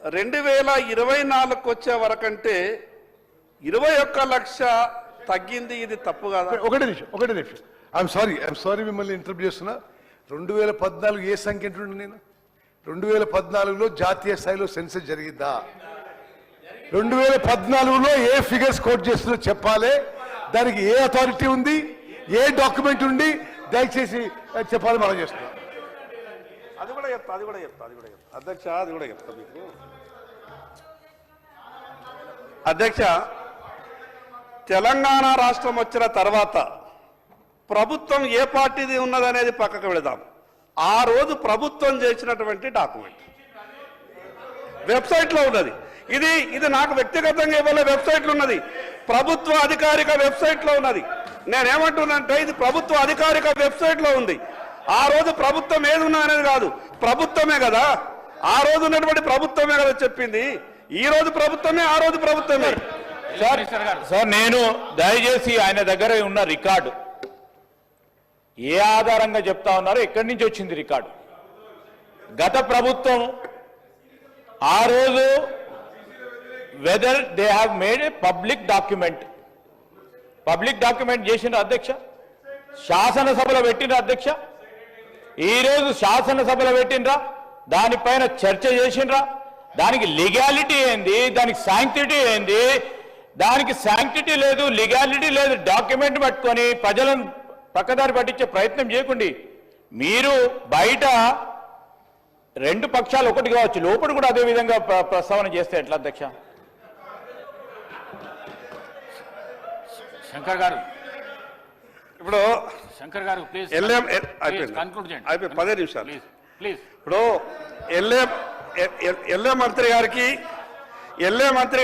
2024 వచ్చే వరకంటే 21 లక్ష తగ్గింది. ఇది తప్పు కాదా? ఒకటే నిమిషం ఐఎమ్ సారీ మిమ్మల్ని ఇంటర్వ్యూ చేస్తున్నా. 2014 ఏ సంఖ్య అంటుండే నేను? 2014లో జాతీయ స్థాయిలో సెన్సస్ జరిగిందా? 2014లో ఏ ఫిగర్స్ కోట్ చేస్తుందో చెప్పాలి. దానికి ఏ అథారిటీ ఉంది, ఏ డాక్యుమెంట్ ఉంది, దయచేసి చెప్పాలి. మనం చేస్తున్నాం. అది కూడా చెప్తా అధ్యక్ష, అది కూడా చెప్తా మీకు. అధ్యక్ష, తెలంగాణ రాష్ట్రం వచ్చిన తర్వాత ప్రభుత్వం ఏ పార్టీది ఉన్నదనేది పక్కకు వెళదాం. ఆ రోజు ప్రభుత్వం చేసినటువంటి డాక్యుమెంట్ వెబ్సైట్లో ఉన్నది. ఇది నాకు వ్యక్తిగతంగా ఇవ్వలే, వెబ్సైట్లో ఉన్నది, ప్రభుత్వ అధికారిక వెబ్సైట్లో ఉన్నది. నేనేమంటున్నానంటే ఇది ప్రభుత్వ అధికారిక వెబ్సైట్లో ఉంది. ఆ రోజు ప్రభుత్వం ఏది ఉన్నా అనేది కాదు, ప్రభుత్వమే కదా, ఆ రోజు ఉన్నటువంటి ప్రభుత్వమే కదా చెప్పింది. ఈ రోజు ప్రభుత్వమే, ఆ రోజు ప్రభుత్వమే. సార్ నేను దయచేసి ఆయన దగ్గర ఉన్న రికార్డు ఏ ఆధారంగా చెప్తా ఉన్నారు, ఎక్కడి నుంచి వచ్చింది రికార్డు? గత ప్రభుత్వం ఆ రోజు whether they have made A public document చేసిన అధ్యక్ష, శాసనసభలో పెట్టిన అధ్యక్ష, ఈరోజు శాసనసభలో పెట్టినరా, దానిపైన చర్చ చేసినరా, దానికి లీగాలిటీ ఏంది, దానికి శాంక్టిటీ ఏంది? దానికి శాంక్టిటీ లేదు, లీగాలిటీ లేదు. డాక్యుమెంట్ పట్టుకొని ప్రజలను పక్కదారి పట్టించే ప్రయత్నం చేయకండి. మీరు బయట రెండు పక్షాలు ఒకటి కావచ్చు, లోపల కూడా అదే విధంగా ప్రస్తావన చేస్తే ఎట్లా అధ్యక్ష? శంకర్ గారు ఇప్పుడు ప్లీజ్ అయిపోయింది 10 నిమిషాలు. ఇప్పుడు ఎల్ఏ మంత్రి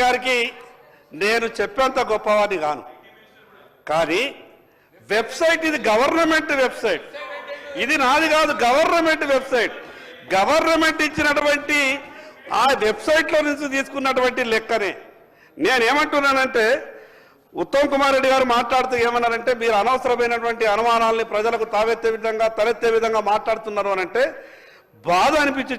గారికి నేను చెప్పేంత గొప్పవాడిని కాను, కానీ వెబ్సైట్ ఇది గవర్నమెంట్ వెబ్సైట్, ఇది నాది కాదు, గవర్నమెంట్ వెబ్సైట్. గవర్నమెంట్ ఇచ్చినటువంటి ఆ వెబ్సైట్లో నుంచి తీసుకున్నటువంటి లెక్కనే. నేనేమంటున్నానంటే ఉత్తమ్ కుమార్ రెడ్డి గారు మాట్లాడుతూ ఏమన్నారంటే మీరు అనవసరమైనటువంటి అనుమానాలని ప్రజలకు తలెత్తే విధంగా మాట్లాడుతున్నారు అని అంటే బాధ అనిపించి